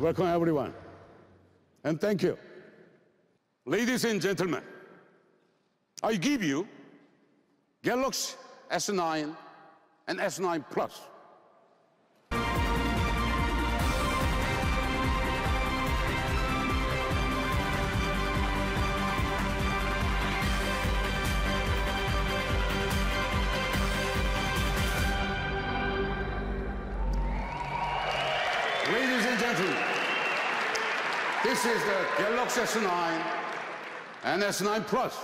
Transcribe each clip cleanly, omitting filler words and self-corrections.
Welcome, everyone, and thank you. Ladies and gentlemen, I give you Galaxy S9 and S9 Plus. Ladies and gentlemen, this is the Galaxy S9 and S9 Plus.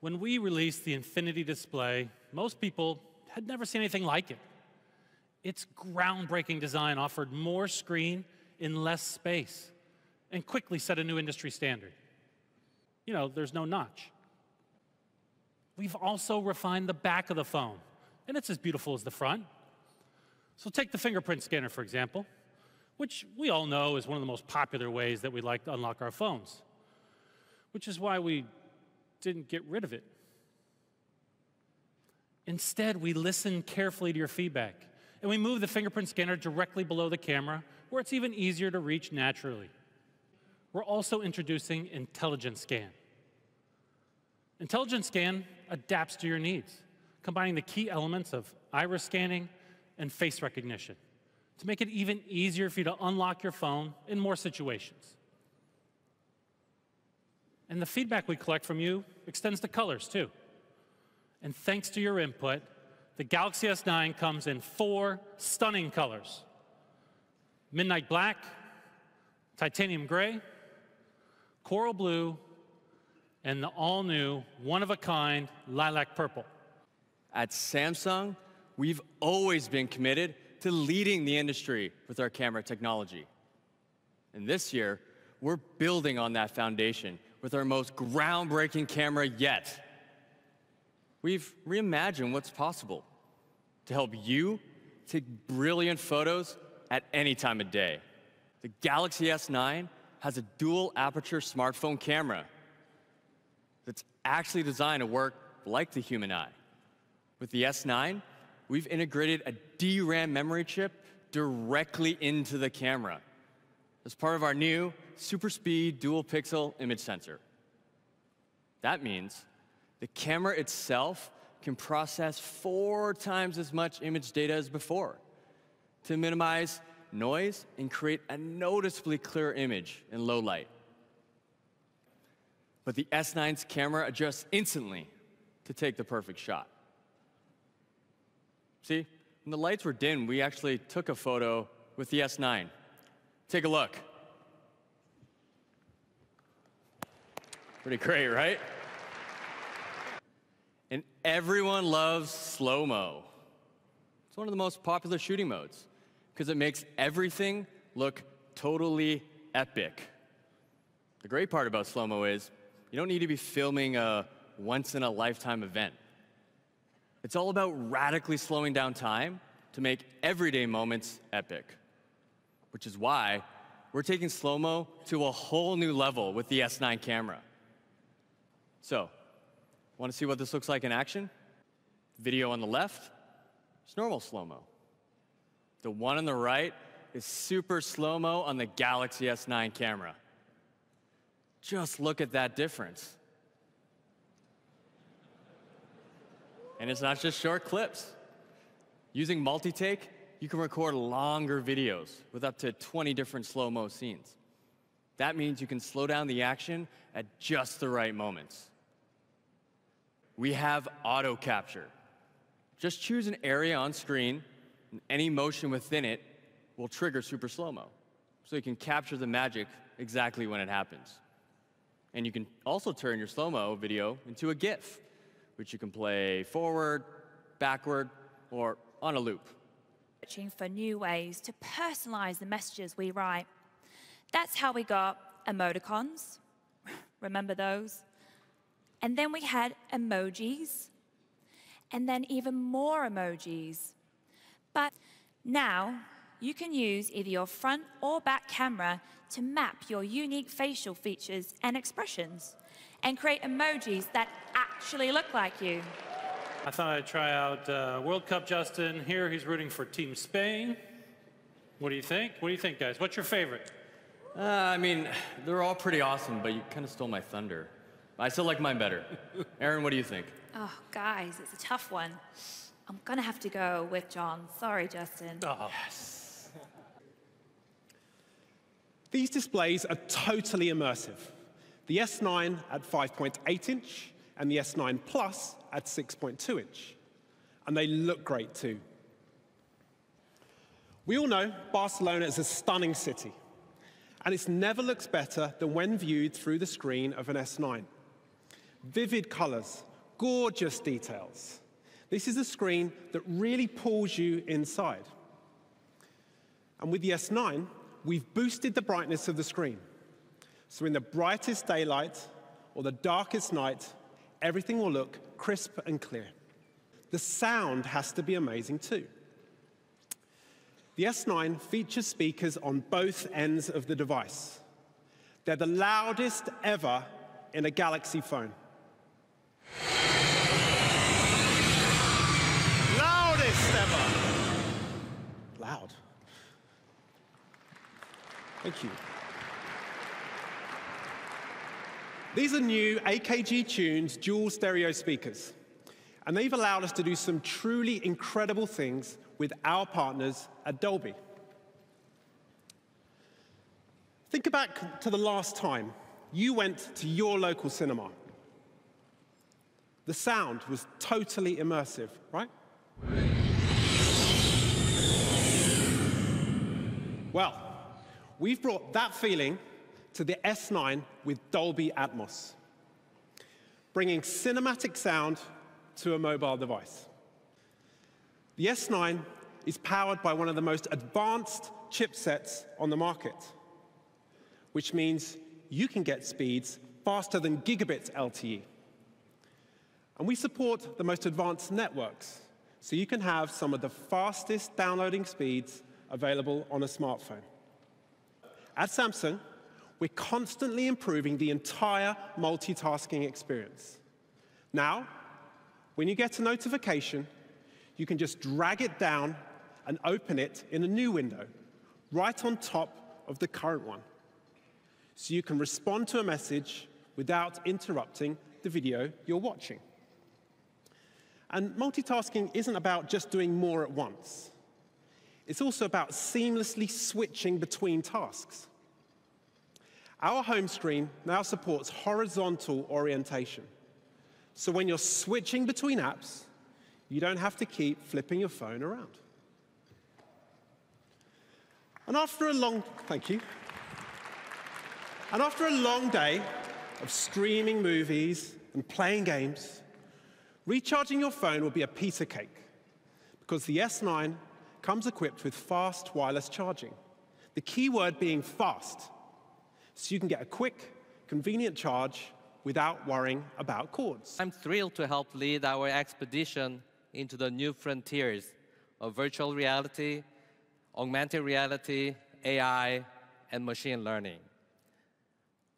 When we released the Infinity display, most people had never seen anything like it. Its groundbreaking design offered more screen in less space and quickly set a new industry standard. You know, there's no notch. We've also refined the back of the phone, and it's as beautiful as the front. So take the fingerprint scanner, for example, which we all know is one of the most popular ways that we like to unlock our phones, which is why we didn't get rid of it. Instead, we listened carefully to your feedback, and we moved the fingerprint scanner directly below the camera, where it's even easier to reach naturally. We're also introducing Intelligent Scan. Intelligent Scan adapts to your needs, combining the key elements of iris scanning and face recognition to make it even easier for you to unlock your phone in more situations. And the feedback we collect from you extends to colors, too. And thanks to your input, the Galaxy S9 comes in 4 stunning colors: midnight black, titanium gray, coral blue, and the all-new, one-of-a-kind lilac purple. At Samsung, we've always been committed to leading the industry with our camera technology. And this year, we're building on that foundation with our most groundbreaking camera yet. We've reimagined what's possible to help you take brilliant photos at any time of day. The Galaxy S9 has a dual aperture smartphone camera that's actually designed to work like the human eye. With the S9, we've integrated a DRAM memory chip directly into the camera as part of our new super speed dual pixel image sensor. That means the camera itself can process 4 times as much image data as before to minimize noise and create a noticeably clearer image in low light. But the S9's camera adjusts instantly to take the perfect shot. See, when the lights were dim, we actually took a photo with the S9. Take a look. Pretty great, right? And everyone loves slow-mo. It's one of the most popular shooting modes because it makes everything look totally epic. The great part about slow-mo is you don't need to be filming a once-in-a-lifetime event. It's all about radically slowing down time to make everyday moments epic, which is why we're taking slow-mo to a whole new level with the S9 camera. So, want to see what this looks like in action? Video on the left is normal slow-mo. The one on the right is super slow-mo on the Galaxy S9 camera. Just look at that difference. And it's not just short clips. Using multi-take, you can record longer videos with up to 20 different slow-mo scenes. That means you can slow down the action at just the right moments. We have auto capture. Just choose an area on screen, and any motion within it will trigger super slow-mo. So you can capture the magic exactly when it happens. And you can also turn your slow-mo video into a GIF, which you can play forward, backward, or on a loop. Searching for new ways to personalize the messages we write. That's how we got emoticons. Remember those? And then we had emojis, and then even more emojis. But now, you can use either your front or back camera to map your unique facial features and expressions. and create emojis that actually look like you. I thought I'd try out World Cup Justin. Here he's rooting for Team Spain. What do you think? What do you think, guys? What's your favorite? I mean, they're all pretty awesome, but you kind of stole my thunder. I still like mine better. Aaron, what do you think? Oh, guys, it's a tough one. I'm gonna have to go with John. Sorry, Justin. Oh. Yes. These displays are totally immersive. The S9 at 5.8 inch and the S9 Plus at 6.2 inch. And they look great too. We all know Barcelona is a stunning city, and it never looks better than when viewed through the screen of an S9. Vivid colors, gorgeous details. This is a screen that really pulls you inside. And with the S9, we've boosted the brightness of the screen. So in the brightest daylight or the darkest night, everything will look crisp and clear. The sound has to be amazing too. The S9 features speakers on both ends of the device. They're the loudest ever in a Galaxy phone. Loudest ever. Loud. Thank you. These are new AKG Tunes dual stereo speakers, and they've allowed us to do some truly incredible things with our partners at Dolby. Think back to the last time you went to your local cinema. The sound was totally immersive, right? Well, we've brought that feeling to the S9 with Dolby Atmos, bringing cinematic sound to a mobile device. The S9 is powered by one of the most advanced chipsets on the market, which means you can get speeds faster than gigabit LTE. And we support the most advanced networks, so you can have some of the fastest downloading speeds available on a smartphone. At Samsung, we're constantly improving the entire multitasking experience. Now, when you get a notification, you can just drag it down and open it in a new window, right on top of the current one. So you can respond to a message without interrupting the video you're watching. And multitasking isn't about just doing more at once. It's also about seamlessly switching between tasks. Our home screen now supports horizontal orientation. So when you're switching between apps, you don't have to keep flipping your phone around. And after a long, thank you. And after a long day of streaming movies and playing games, recharging your phone will be a piece of cake, because the S9 comes equipped with fast wireless charging. The key word being fast, so you can get a quick, convenient charge without worrying about cords. I'm thrilled to help lead our expedition into the new frontiers of virtual reality, augmented reality, AI, and machine learning.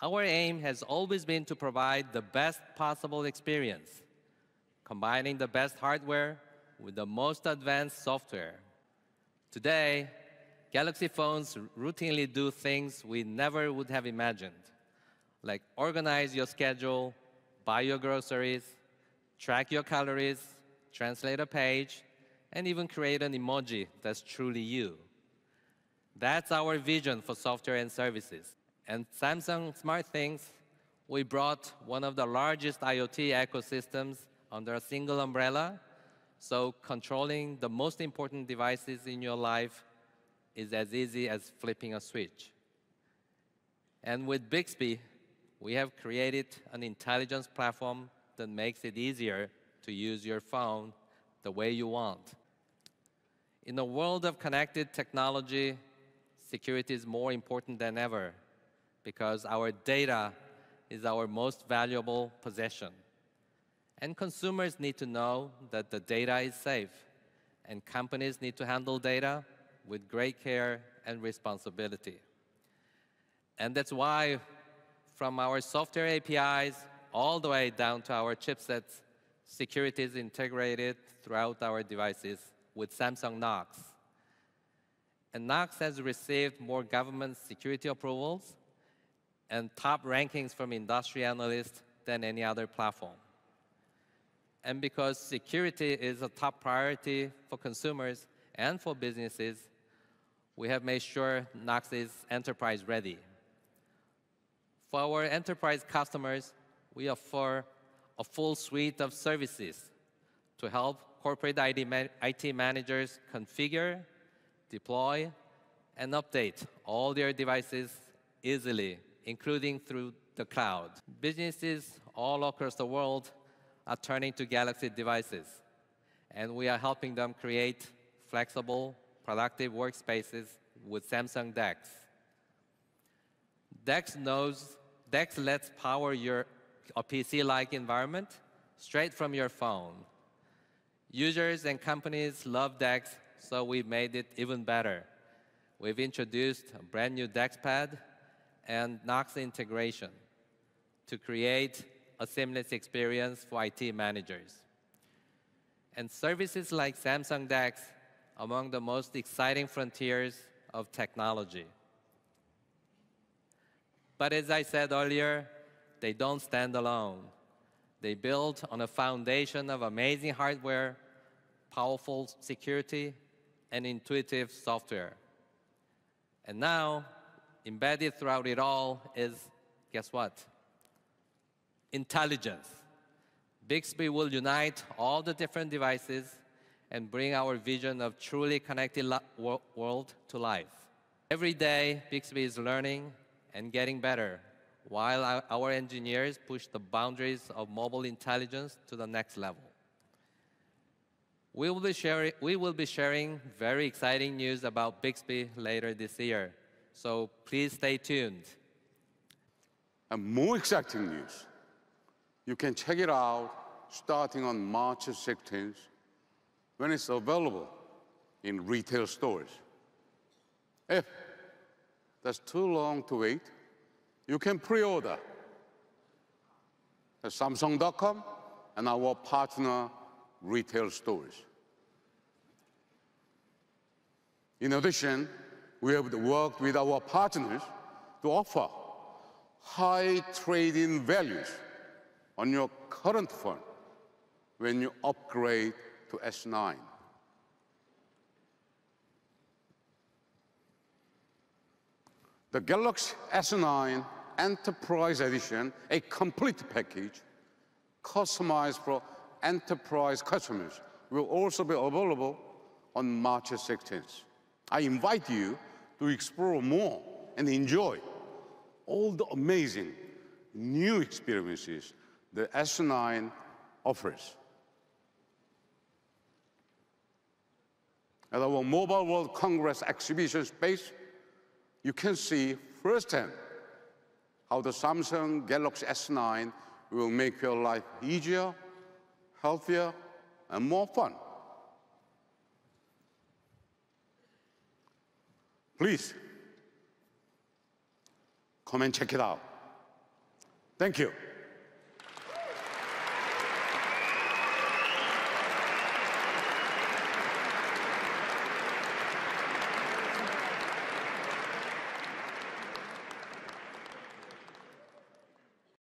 Our aim has always been to provide the best possible experience, combining the best hardware with the most advanced software. Today, Galaxy phones routinely do things we never would have imagined, like organize your schedule, buy your groceries, track your calories, translate a page, and even create an emoji that's truly you. That's our vision for software and services. And Samsung SmartThings, we brought one of the largest IoT ecosystems under a single umbrella, so controlling the most important devices in your life is as easy as flipping a switch. And with Bixby, we have created an intelligence platform that makes it easier to use your phone the way you want. In a world of connected technology, security is more important than ever, because our data is our most valuable possession. And consumers need to know that the data is safe, and companies need to handle data with great care and responsibility. And that's why, from our software APIs all the way down to our chipsets, security is integrated throughout our devices with Samsung Knox. And Knox has received more government security approvals and top rankings from industry analysts than any other platform. And because security is a top priority for consumers and for businesses, we have made sure Knox is enterprise ready. For our enterprise customers, we offer a full suite of services to help corporate IT managers configure, deploy, and update all their devices easily, including through the cloud. Businesses all across the world are turning to Galaxy devices, and we are helping them create flexible, productive workspaces with Samsung DeX. DeX lets power a PC-like environment straight from your phone. Users and companies love DeX, so we've made it even better. We've introduced a brand new DeX pad and Knox integration to create a seamless experience for IT managers. And services like Samsung DeX are among the most exciting frontiers of technology. But as I said earlier, they don't stand alone. They build on a foundation of amazing hardware, powerful security, and intuitive software. And now, embedded throughout it all is, guess what? Intelligence. Bixby will unite all the different devices and bring our vision of truly connected world to life. Every day, Bixby is learning and getting better, while our engineers push the boundaries of mobile intelligence to the next level. We will be sharing very exciting news about Bixby later this year, so please stay tuned. And more exciting news. You can check it out starting on March 16th, when it's available in retail stores. If that's too long to wait, you can pre-order at Samsung.com and our partner retail stores. In addition, we have worked with our partners to offer high trade-in values on your current phone when you upgrade to S9. The Galaxy S9 Enterprise Edition, a complete package customized for enterprise customers, will also be available on March 16th. I invite you to explore more and enjoy all the amazing new experiences the S9 offers. At our Mobile World Congress exhibition space, you can see firsthand how the Samsung Galaxy S9 will make your life easier, healthier, and more fun. Please, come and check it out. Thank you.